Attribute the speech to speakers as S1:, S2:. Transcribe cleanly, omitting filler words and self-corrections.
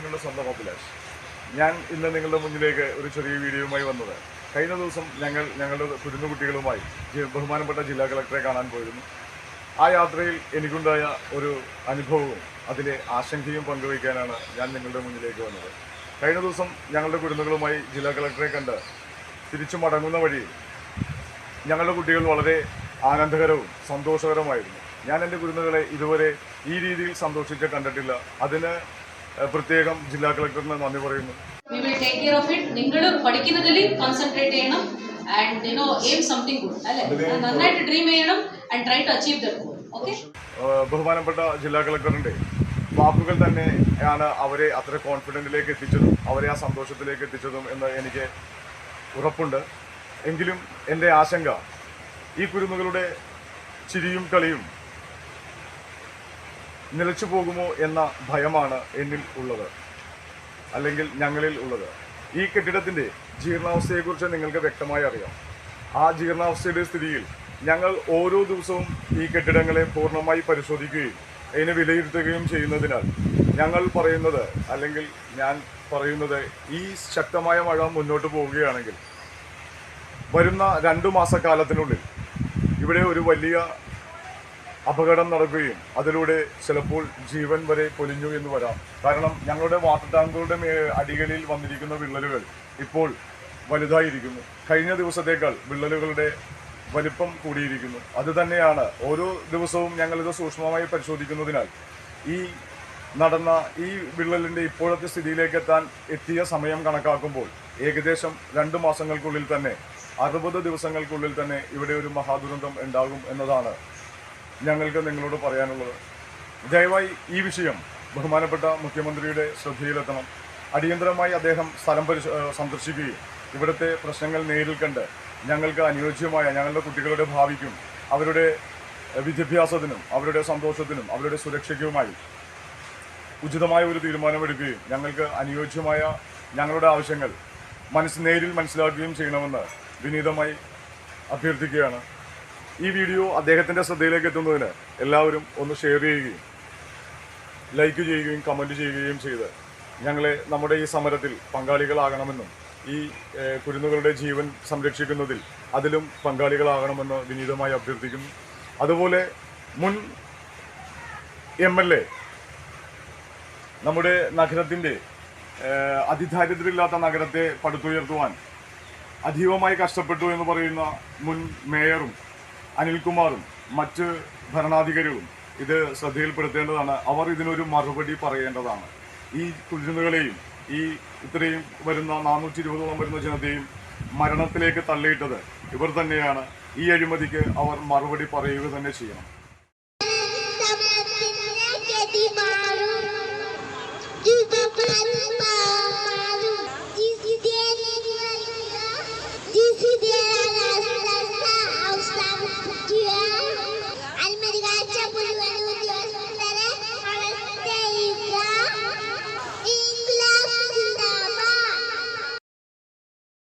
S1: നിങ്ങളുടെ സ്വന്തം അഭിലാഷ്. ഞാൻ ഇന്ന് നിങ്ങളുടെ മുന്നിലേക്ക് ഒരു ചെറിയ വീഡിയോയുമായി വന്നത്, കഴിഞ്ഞ ദിവസം ഞങ്ങളുടെ കുരുന്നുകുട്ടികളുമായി ബഹുമാനപ്പെട്ട ജില്ലാ കളക്ടറെ കാണാൻ പോയിരുന്നു. ആ യാത്രയിൽ എനിക്കുണ്ടായ ഒരു അനുഭവവും അതിലെ ആശങ്കയും പങ്കുവയ്ക്കാനാണ് ഞാൻ നിങ്ങളുടെ മുന്നിലേക്ക് വന്നത്. കഴിഞ്ഞ ദിവസം ഞങ്ങളുടെ കുരുന്നുകളുമായി ജില്ലാ കളക്ടറെ കണ്ട് തിരിച്ചു മടങ്ങുന്ന വഴിയിൽ ഞങ്ങളുടെ കുട്ടികൾ വളരെ ആനന്ദകരവും സന്തോഷകരമായിരുന്നു. ഞാൻ എൻ്റെ കുരുന്നുകളെ ഇതുവരെ ഈ രീതിയിൽ സന്തോഷിച്ച് കണ്ടിട്ടില്ല. അതിന് പ്രത്യേകം ജില്ലാ കളക്ടറിന് നന്ദി പറയുന്നു.
S2: We will take care of it. നിങ്ങൾ പഠിക്കുന്നതിൽ കോൺസെൻട്രേറ്റ് ചെയ്യണം ആൻഡ് aim something good. അല്ലേ? നന്നായിട്ട് ഡ്രീം ചെയ്യണം and try to achieve that goal. Okay?
S1: ബഹുമാനപ്പെട്ട ജില്ലാ കളക്ടറിൻ്റെ വാക്കുകൾ തന്നെയാണ് അവരെ അത്ര കോൺഫിഡൻറ്റിലേക്ക് എത്തിച്ചതും അവരെ ആ സന്തോഷത്തിലേക്ക് എത്തിച്ചതും എന്ന് എനിക്ക് ഉറപ്പുണ്ട്. എങ്കിലും എൻ്റെ ആശങ്ക ഈ കുരുന്നുകളുടെ ചിരിയും കളിയും നിലച്ചു പോകുമോ എന്ന ഭയമാണ് എന്നിൽ ഉള്ളത്, അല്ലെങ്കിൽ ഞങ്ങളിൽ ഉള്ളത്. ഈ കെട്ടിടത്തിൻ്റെ ജീർണാവസ്ഥയെക്കുറിച്ച് നിങ്ങൾക്ക് വ്യക്തമായി അറിയാം. ആ ജീർണാവസ്ഥയുടെ സ്ഥിതിയിൽ ഞങ്ങൾ ഓരോ ദിവസവും ഈ കെട്ടിടങ്ങളെ പൂർണ്ണമായി പരിശോധിക്കുകയും അതിനെ വിലയിരുത്തുകയും ചെയ്യുന്നതിനാൽ ഞങ്ങൾ പറയുന്നത്, അല്ലെങ്കിൽ ഞാൻ പറയുന്നത്, ഈ ശക്തമായ മഴ മുന്നോട്ട് പോവുകയാണെങ്കിൽ വരുന്ന 2 മാസക്കാലത്തിനുള്ളിൽ ഇവിടെ ഒരു വലിയ അപകടം നടക്കുകയും അതിലൂടെ ചിലപ്പോൾ ജീവൻ വരെ പൊലിഞ്ഞു എന്ന് വരാം. കാരണം ഞങ്ങളുടെ വാട്ടർ ടാങ്കുകളുടെ അടികളിൽ വന്നിരിക്കുന്ന വിള്ളലുകൾ ഇപ്പോൾ വലുതായിരിക്കുന്നു. കഴിഞ്ഞ ദിവസത്തേക്കാൾ വിള്ളലുകളുടെ വലിപ്പം കൂടിയിരിക്കുന്നു. അതുതന്നെയാണ് ഓരോ ദിവസവും ഞങ്ങളിത് സൂക്ഷ്മമായി പരിശോധിക്കുന്നതിനാൽ ഈ വിള്ളലിൻ്റെ ഇപ്പോഴത്തെ സ്ഥിതിയിലേക്ക് എത്തിയ സമയം കണക്കാക്കുമ്പോൾ ഏകദേശം 2 മാസങ്ങൾക്കുള്ളിൽ തന്നെ 60 ദിവസങ്ങൾക്കുള്ളിൽ തന്നെ ഇവിടെ ഒരു മഹാദുരന്തം ഉണ്ടാകും എന്നതാണ് ഞങ്ങൾക്ക് നിങ്ങളോട് പറയാനുള്ളത്. ദയവായി ഈ വിഷയം ബഹുമാനപ്പെട്ട മുഖ്യമന്ത്രിയുടെ ശ്രദ്ധയിലെത്തണം. അടിയന്തരമായി അദ്ദേഹം സ്ഥലം സന്ദർശിക്കുകയും ഇവിടുത്തെ പ്രശ്നങ്ങൾ നേരിൽ കണ്ട് ഞങ്ങൾക്ക് അനുയോജ്യമായ ഞങ്ങളുടെ കുട്ടികളുടെ ഭാവിക്കും അവരുടെ വിദ്യാഭ്യാസത്തിനും അവരുടെ സന്തോഷത്തിനും അവരുടെ സുരക്ഷയ്ക്കുമായി ഉചിതമായ ഒരു തീരുമാനമെടുക്കുകയും ഞങ്ങൾക്ക് അനുയോജ്യമായ ഞങ്ങളുടെ ആവശ്യങ്ങൾ നേരിൽ മനസ്സിലാക്കുകയും ചെയ്യണമെന്ന് വിനീതമായി അഭ്യർത്ഥിക്കുകയാണ്. ഈ വീഡിയോ അദ്ദേഹത്തിൻ്റെ ശ്രദ്ധയിലേക്ക് എത്തുന്നതിന് എല്ലാവരും ഒന്ന് ഷെയർ ചെയ്യുകയും ലൈക്ക് ചെയ്യുകയും കമൻറ്റ് ചെയ്യുകയും ചെയ്ത് ഞങ്ങളെ നമ്മുടെ ഈ സമരത്തിൽ പങ്കാളികളാകണമെന്നും ഈ കുരുന്നുകളുടെ ജീവൻ സംരക്ഷിക്കുന്നതിൽ അതിലും പങ്കാളികളാകണമെന്ന് വിനീതമായി അഭ്യർത്ഥിക്കുന്നു. അതുപോലെ മുൻ MLA നമ്മുടെ നഗരത്തിൻ്റെ അതിദാരിദ്ര്യമില്ലാത്ത നഗരത്തെ പടുത്തുയർത്തുവാൻ അതീവമായി കഷ്ടപ്പെട്ടു എന്ന് പറയുന്ന മുൻ മേയറും അനിൽകുമാറും മറ്റ് ഭരണാധികാരികളും ഇത് ശ്രദ്ധയിൽപ്പെടുത്തേണ്ടതാണ്. അവർ ഇതിനൊരു മറുപടി പറയേണ്ടതാണ്. ഈ കുരുന്നുകളെയും ഈ ഇത്രയും വരുന്ന 420ഓളം വരുന്ന ജനതയും മരണത്തിലേക്ക് തള്ളിയിട്ടത് ഇവർ തന്നെയാണ്. ഈ അഴിമതിക്ക് അവർ മറുപടി പറയുക തന്നെ ചെയ്യണം.